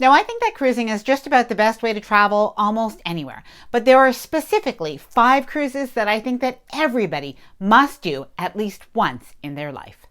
Now, I think that cruising is just about the best way to travel almost anywhere, but there are specifically 5 cruises that I think that everybody must do at least once in their life.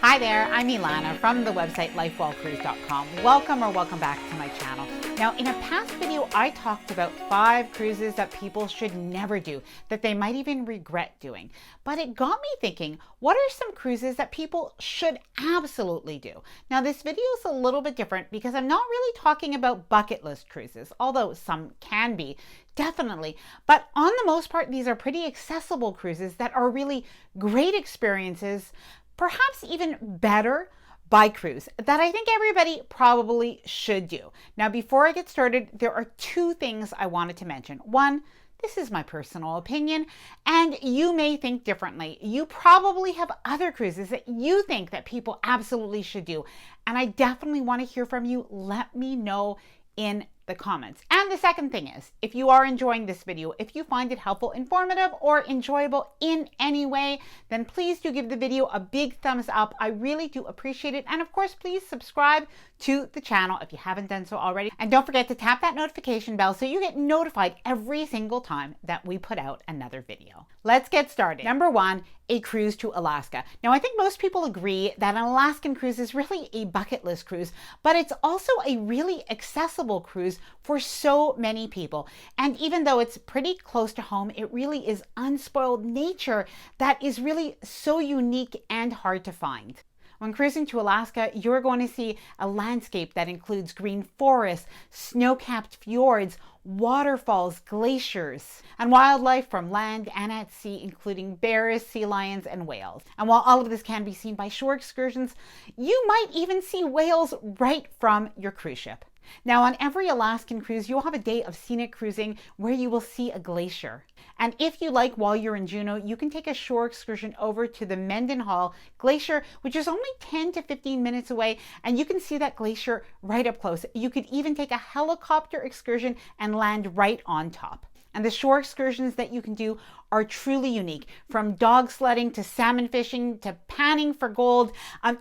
Hi there, I'm Ilana from the website lifewellcruise.com. Welcome back to my channel. Now, in a past video, I talked about 5 cruises that people should never do, that they might even regret doing. But it got me thinking, what are some cruises that people should absolutely do? Now, this video is a little bit different because I'm not really talking about bucket list cruises, although some can be, definitely. But on the most part, these are pretty accessible cruises that are really great experiences, perhaps even better by cruise, that I think everybody probably should do. Now, before I get started, there are 2 things I wanted to mention. One, this is my personal opinion, and you may think differently. You probably have other cruises that you think that people absolutely should do, and I definitely want to hear from you. Let me know in the comments. And the second thing is, if you are enjoying this video, if you find it helpful, informative, or enjoyable in any way, then please do give the video a big thumbs up. I really do appreciate it. And of course, please subscribe to the channel if you haven't done so already. And don't forget to tap that notification bell so you get notified every single time that we put out another video. Let's get started. Number 1, a cruise to Alaska. Now, I think most people agree that an Alaskan cruise is really a bucket list cruise, but it's also a really accessible cruise for so many people. And even though it's pretty close to home, it really is unspoiled nature that is really so unique and hard to find. When cruising to Alaska, you're going to see a landscape that includes green forests, snow-capped fjords, waterfalls, glaciers, and wildlife from land and at sea, including bears, sea lions, and whales. And while all of this can be seen by shore excursions, you might even see whales right from your cruise ship. Now, on every Alaskan cruise, you'll have a day of scenic cruising where you will see a glacier. And if you like, while you're in Juneau, you can take a shore excursion over to the Mendenhall Glacier, which is only 10 to 15 minutes away, and you can see that glacier right up close. You could even take a helicopter excursion and land right on top. And the shore excursions that you can do are truly unique, from dog sledding to salmon fishing to panning for gold,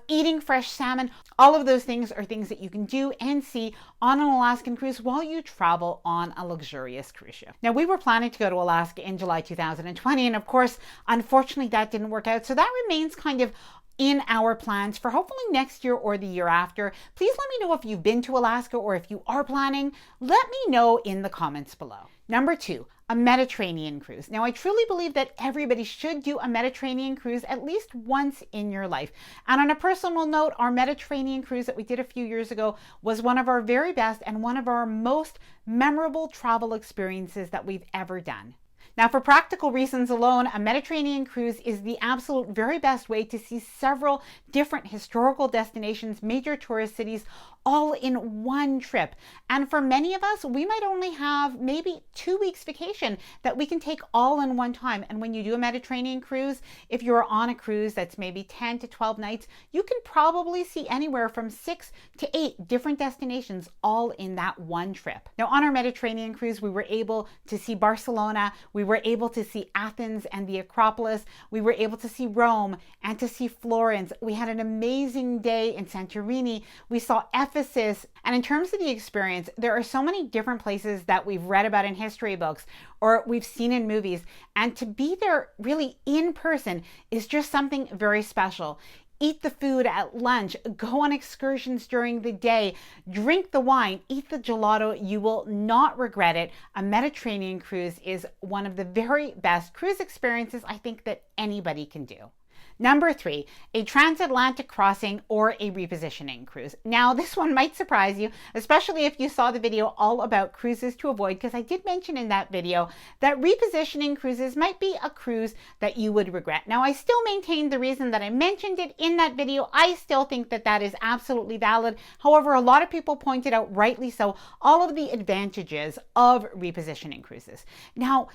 eating fresh salmon. All of those things are things that you can do and see on an Alaskan cruise while you travel on a luxurious cruise ship. Now, we were planning to go to Alaska in July 2020, and of course, unfortunately, that didn't work out. So that remains kind of in our plans for hopefully next year or the year after. Please let me know if you've been to Alaska or if you are planning. Let me know in the comments below. Number 2, a Mediterranean cruise. Now, I truly believe that everybody should do a Mediterranean cruise at least once in your life. And on a personal note, our Mediterranean cruise that we did a few years ago was one of our very best and one of our most memorable travel experiences that we've ever done. Now, for practical reasons alone, a Mediterranean cruise is the absolute very best way to see several different historical destinations, major tourist cities, all in one trip. And for many of us, we might only have maybe 2 weeks vacation that we can take all in one time. And when you do a Mediterranean cruise, if you're on a cruise that's maybe 10 to 12 nights, you can probably see anywhere from 6 to 8 different destinations all in that one trip. Now, on our Mediterranean cruise, we were able to see Barcelona, we were able to see Athens and the Acropolis, we were able to see Rome and to see Florence. We had an amazing day in Santorini. We saw Ephesus. And in terms of the experience, there are so many different places that we've read about in history books or we've seen in movies. And to be there really in person is just something very special. Eat the food at lunch, go on excursions during the day, drink the wine, eat the gelato. You will not regret it. A Mediterranean cruise is one of the very best cruise experiences I think that anybody can do. Number 3, a transatlantic crossing or a repositioning cruise. Now, this one might surprise you, especially if you saw the video all about cruises to avoid, because I did mention in that video that repositioning cruises might be a cruise that you would regret. Now, I still maintain the reason that I mentioned it in that video. I still think that that is absolutely valid. However, a lot of people pointed out, rightly so, all of the advantages of repositioning cruises. Now,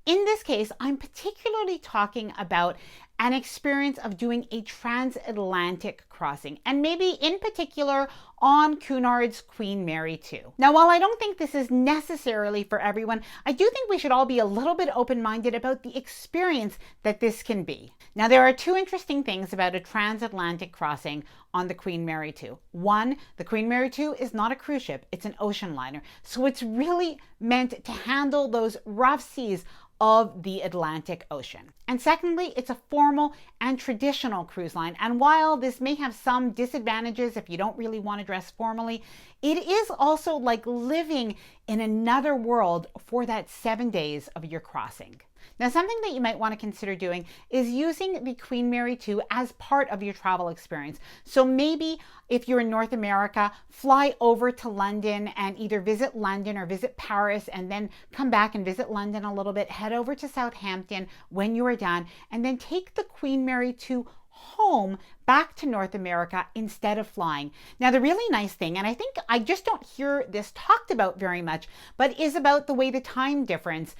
in this case, I'm particularly talking about an experience of doing a transatlantic crossing, and maybe in particular on Cunard's Queen Mary 2. Now, while I don't think this is necessarily for everyone, I do think we should all be a little bit open-minded about the experience that this can be. Now, there are two interesting things about a transatlantic crossing on the Queen Mary 2. One, the Queen Mary 2 is not a cruise ship, it's an ocean liner. So it's really meant to handle those rough seas of the Atlantic Ocean. And secondly, it's a formal and traditional cruise line. And while this may have some disadvantages if you don't really want to dress formally, it is also like living in another world for that 7 days of your crossing. Now, something that you might want to consider doing is using the Queen Mary 2 as part of your travel experience. So maybe if you're in North America, fly over to London and either visit London or visit Paris and then come back and visit London a little bit, head over to Southampton when you are done, and then take the Queen Mary 2 home back to North America instead of flying. Now, the really nice thing, and I think I just don't hear this talked about very much, but is about the way the time difference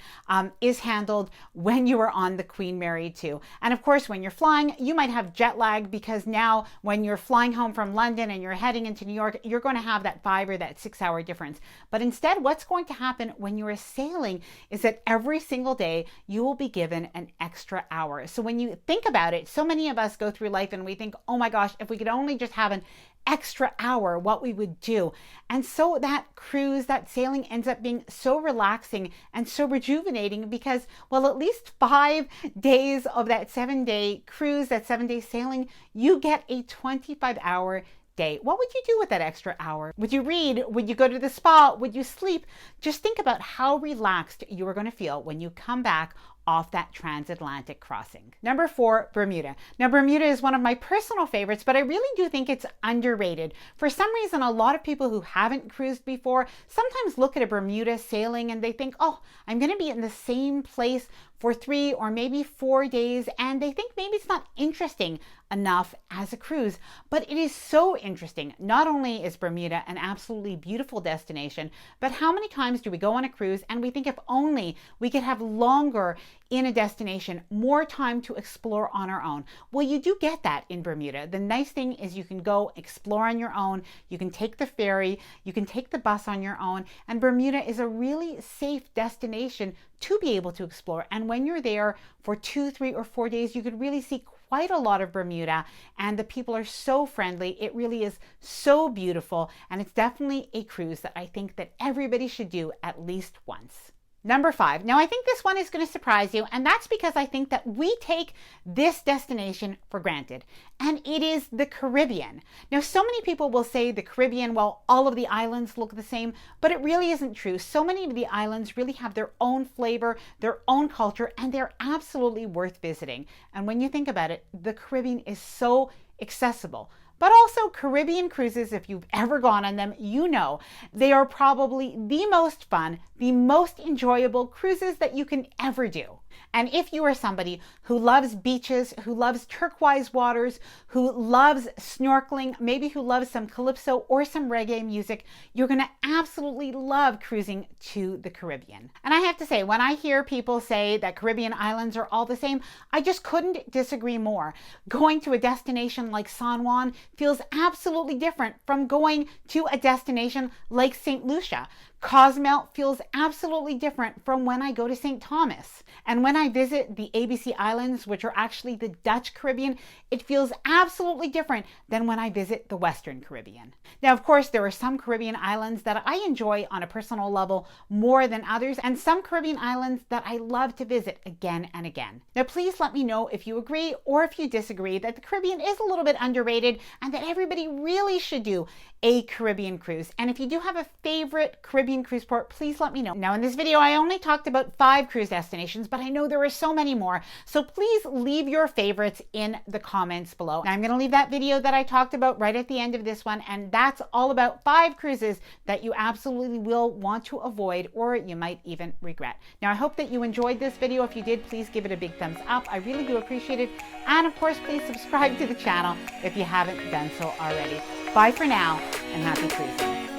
is handled when you are on the Queen Mary 2. And of course, when you're flying, you might have jet lag because now when you're flying home from London and you're heading into New York, you're going to have that 5 or that 6 hour difference. But instead, what's going to happen when you're sailing is that every single day you will be given an extra hour. So when you think about it, so many of us go through life and we think, oh my gosh, if we could only just have an extra hour, what we would do. And so that cruise, that sailing ends up being so relaxing and so rejuvenating because, well, at least 5 days of that 7-day cruise, that 7-day sailing, you get a 25-hour day. What would you do with that extra hour? Would you read? Would you go to the spa? Would you sleep? Just think about how relaxed you are going to feel when you come back off that transatlantic crossing. Number 4, Bermuda. Now, Bermuda is one of my personal favorites, but I really do think it's underrated. For some reason, a lot of people who haven't cruised before sometimes look at a Bermuda sailing and they think, oh, I'm going to be in the same place for 3 or maybe 4 days, and they think maybe it's not interesting enough as a cruise, but it is so interesting. Not only is Bermuda an absolutely beautiful destination, but how many times do we go on a cruise and we think if only we could have longer in a destination, more time to explore on our own. Well, you do get that in Bermuda. The nice thing is you can go explore on your own, you can take the ferry, you can take the bus on your own, and Bermuda is a really safe destination to be able to explore. And when you're there for 2, 3, or 4 days, you could really see quite a lot of Bermuda, and the people are so friendly. It really is so beautiful, and it's definitely a cruise that I think that everybody should do at least once. Number 5. Now, I think this one is going to surprise you, and that's because I think that we take this destination for granted, and it is the Caribbean. Now, so many people will say the Caribbean, well, all of the islands look the same, but it really isn't true. So many of the islands really have their own flavor, their own culture, and they're absolutely worth visiting. And when you think about it, the Caribbean is so accessible. But also Caribbean cruises, if you've ever gone on them, you know they are probably the most fun, the most enjoyable cruises that you can ever do. And if you are somebody who loves beaches, who loves turquoise waters, who loves snorkeling, maybe who loves some calypso or some reggae music, you're going to absolutely love cruising to the Caribbean. And I have to say, when I hear people say that Caribbean islands are all the same, I just couldn't disagree more. Going to a destination like San Juan feels absolutely different from going to a destination like St. Lucia. Cozumel feels absolutely different from when I go to St. Thomas. And when I visit the ABC Islands, which are actually the Dutch Caribbean, it feels absolutely different than when I visit the Western Caribbean. Now, of course, there are some Caribbean islands that I enjoy on a personal level more than others, and some Caribbean islands that I love to visit again and again. Now, please let me know if you agree or if you disagree that the Caribbean is a little bit underrated and that everybody really should do a Caribbean cruise. And if you do have a favorite Caribbean cruise port, please let me know. Now, in this video, I only talked about 5 cruise destinations, but I know there are so many more. So please leave your favorites in the comments below. Now, I'm going to leave that video that I talked about right at the end of this one, and that's all about 5 cruises that you absolutely will want to avoid, or you might even regret. Now, I hope that you enjoyed this video. If you did, please give it a big thumbs up. I really do appreciate it. And of course, please subscribe to the channel if you haven't done so already. Bye for now, and happy cruising.